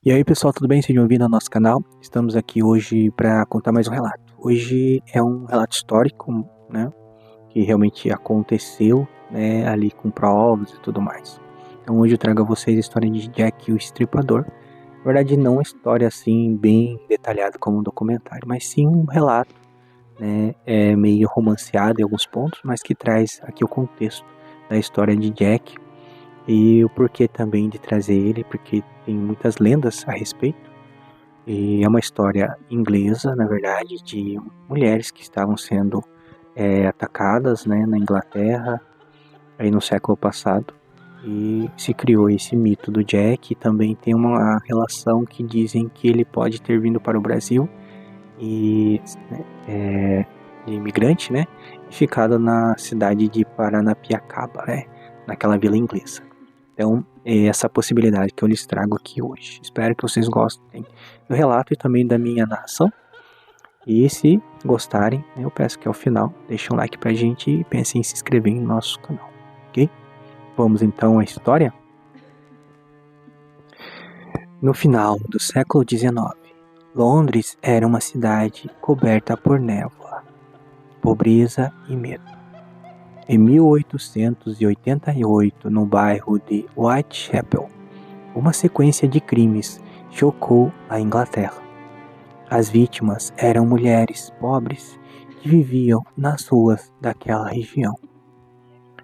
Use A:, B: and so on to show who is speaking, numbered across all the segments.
A: E aí pessoal, tudo bem? Sejam bem-vindos ao nosso canal. Estamos aqui hoje para contar mais um relato. Hoje é um relato histórico, né? Que realmente aconteceu, né? Ali com provas e tudo mais. Então hoje eu trago a vocês a história de Jack o Estripador. Na verdade não uma história assim bem detalhada como um documentário, mas sim um relato, né? É meio romanceado em alguns pontos, mas que traz aqui o contexto da história de Jack. E o porquê também de trazer ele, porque tem muitas lendas a respeito. E é uma história inglesa, na verdade, de mulheres que estavam sendo atacadas, né, na Inglaterra, aí no século passado. E se criou esse mito do Jack. E também tem uma relação que dizem que ele pode ter vindo para o Brasil e de imigrante, né, e ficado na cidade de Paranapiacaba, né, naquela vila inglesa. Então, é essa possibilidade que eu lhes trago aqui hoje. Espero que vocês gostem do relato e também da minha narração. E se gostarem, eu peço que ao final deixem um like pra gente e pensem em se inscrever em nosso canal, ok? Vamos então à história? No final do século XIX, Londres era uma cidade coberta por névoa, pobreza e medo. Em 1888, no bairro de Whitechapel, uma sequência de crimes chocou a Inglaterra. As vítimas eram mulheres pobres que viviam nas ruas daquela região.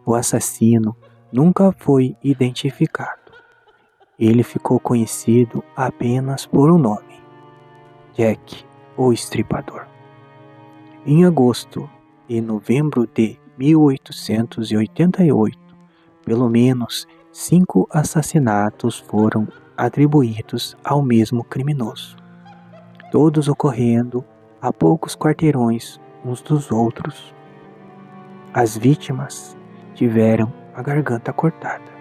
A: O assassino nunca foi identificado. Ele ficou conhecido apenas por um nome: Jack o Estripador. Em agosto e novembro de 1888, pelo menos 5 assassinatos foram atribuídos ao mesmo criminoso, todos ocorrendo a poucos quarteirões uns dos outros. As vítimas tiveram a garganta cortada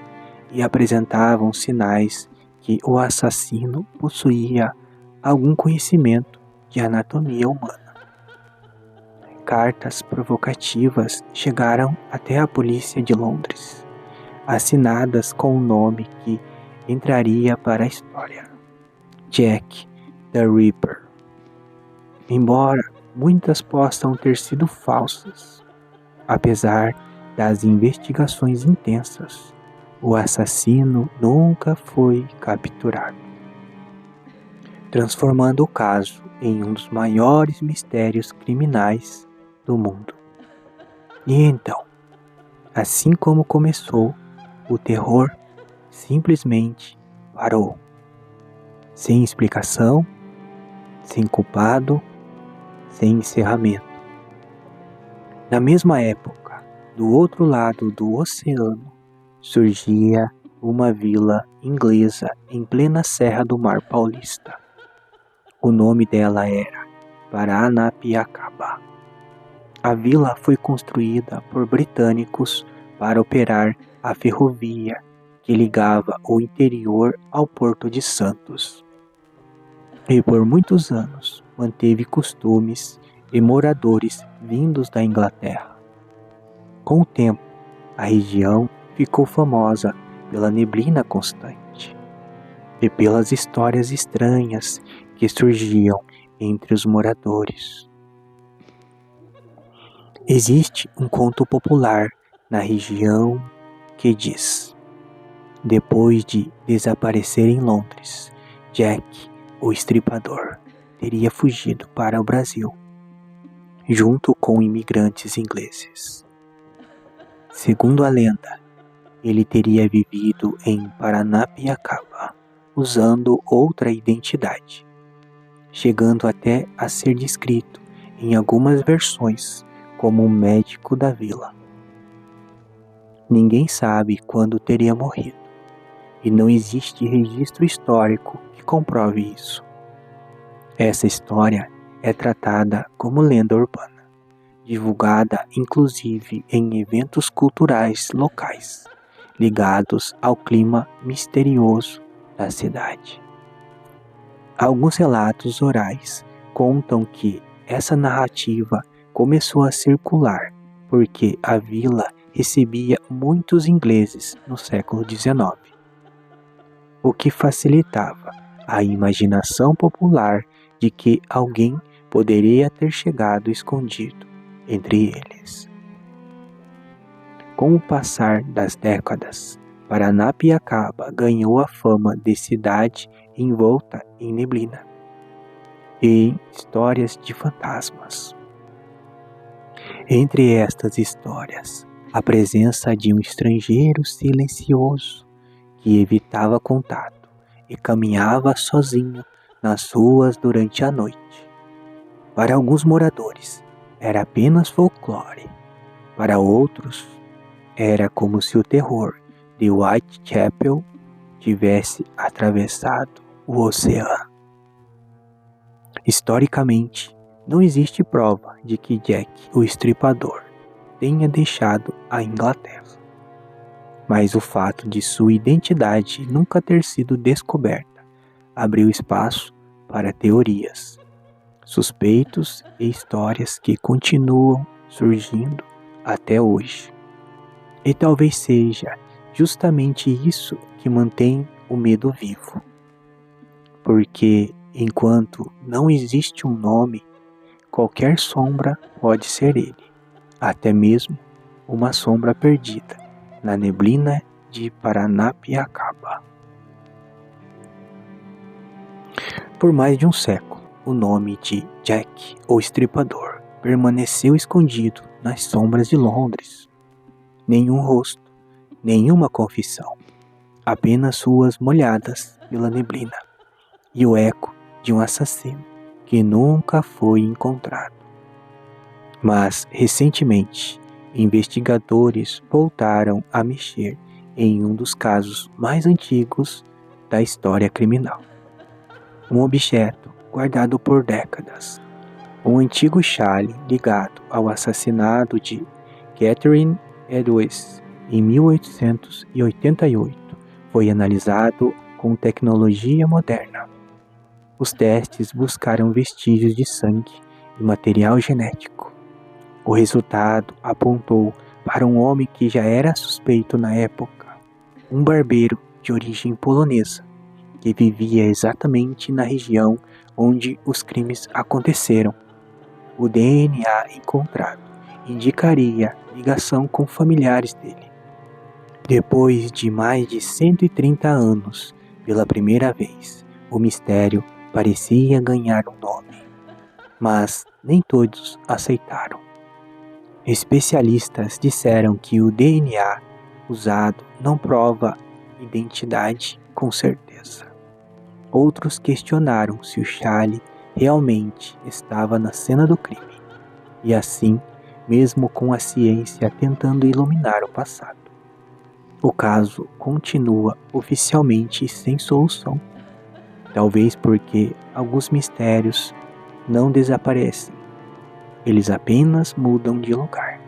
A: e apresentavam sinais que o assassino possuía algum conhecimento de anatomia humana. Cartas provocativas chegaram até a polícia de Londres, assinadas com um nome que entraria para a história: Jack the Ripper. Embora muitas possam ter sido falsas, apesar das investigações intensas, o assassino nunca foi capturado, transformando o caso em um dos maiores mistérios criminais do mundo. E então, assim como começou, o terror simplesmente parou. Sem explicação, sem culpado, sem encerramento. Na mesma época, do outro lado do oceano, surgia uma vila inglesa em plena Serra do Mar Paulista. O nome dela era Paranapiacaba. A vila foi construída por britânicos para operar a ferrovia que ligava o interior ao Porto de Santos. E por muitos anos manteve costumes e moradores vindos da Inglaterra. Com o tempo, a região ficou famosa pela neblina constante e pelas histórias estranhas que surgiam entre os moradores. Existe um conto popular na região que diz: depois de desaparecer em Londres, Jack, o Estripador, teria fugido para o Brasil, junto com imigrantes ingleses. Segundo a lenda, ele teria vivido em Paranapiacaba, usando outra identidade, chegando até a ser descrito em algumas versões como um médico da vila. Ninguém sabe quando teria morrido, e não existe registro histórico que comprove isso. Essa história é tratada como lenda urbana, divulgada inclusive em eventos culturais locais, ligados ao clima misterioso da cidade. Alguns relatos orais contam que essa narrativa começou a circular porque a vila recebia muitos ingleses no século XIX, o que facilitava a imaginação popular de que alguém poderia ter chegado escondido entre eles. Com o passar das décadas, Paranapiacaba ganhou a fama de cidade envolta em neblina e em histórias de fantasmas. Entre estas histórias, a presença de um estrangeiro silencioso que evitava contato e caminhava sozinho nas ruas durante a noite. Para alguns moradores, era apenas folclore. Para outros, era como se o terror de Whitechapel tivesse atravessado o oceano. Historicamente, não existe prova de que Jack, o Estripador, tenha deixado a Inglaterra. Mas o fato de sua identidade nunca ter sido descoberta abriu espaço para teorias, suspeitos e histórias que continuam surgindo até hoje. E talvez seja justamente isso que mantém o medo vivo. Porque enquanto não existe um nome, qualquer sombra pode ser ele, até mesmo uma sombra perdida na neblina de Paranapiacaba. Por mais de um século, o nome de Jack, o Estripador, permaneceu escondido nas sombras de Londres. Nenhum rosto, nenhuma confissão, apenas ruas molhadas pela neblina e o eco de um assassino que nunca foi encontrado. Mas, recentemente, investigadores voltaram a mexer em um dos casos mais antigos da história criminal. Um objeto guardado por décadas, um antigo chale ligado ao assassinato de Catherine Edwards em 1888, foi analisado com tecnologia moderna. Os testes buscaram vestígios de sangue e material genético. O resultado apontou para um homem que já era suspeito na época, um barbeiro de origem polonesa, que vivia exatamente na região onde os crimes aconteceram. O DNA encontrado indicaria ligação com familiares dele. Depois de mais de 130 anos, pela primeira vez, o mistério parecia ganhar um nome, mas nem todos aceitaram. Especialistas disseram que o DNA usado não prova identidade com certeza. Outros questionaram se o chale realmente estava na cena do crime, e assim, mesmo com a ciência tentando iluminar o passado, o caso continua oficialmente sem solução. Talvez porque alguns mistérios não desaparecem, eles apenas mudam de lugar.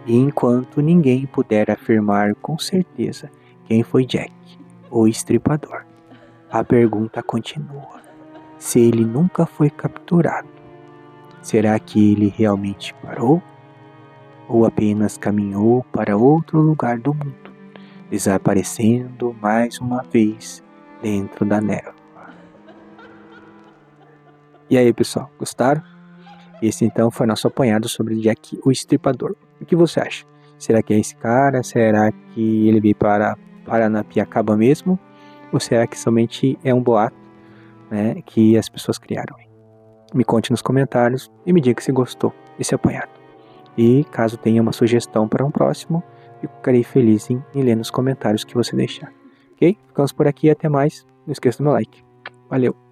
A: E enquanto ninguém puder afirmar com certeza quem foi Jack, o Estripador, a pergunta continua: se ele nunca foi capturado, será que ele realmente parou? Ou apenas caminhou para outro lugar do mundo, desaparecendo mais uma vez dentro da névoa? E aí, pessoal, gostaram? Esse então foi nosso apanhado sobre Jack, o Estripador. O que você acha? Será que é esse cara? Será que ele veio para Paranapiacaba mesmo? Ou será que somente é um boato, né, que as pessoas criaram? Me conte nos comentários e me diga se gostou desse apanhado. E caso tenha uma sugestão para um próximo, ficarei feliz em ler nos comentários que você deixar. Ok? Ficamos por aqui e até mais. Não esqueça do meu like. Valeu!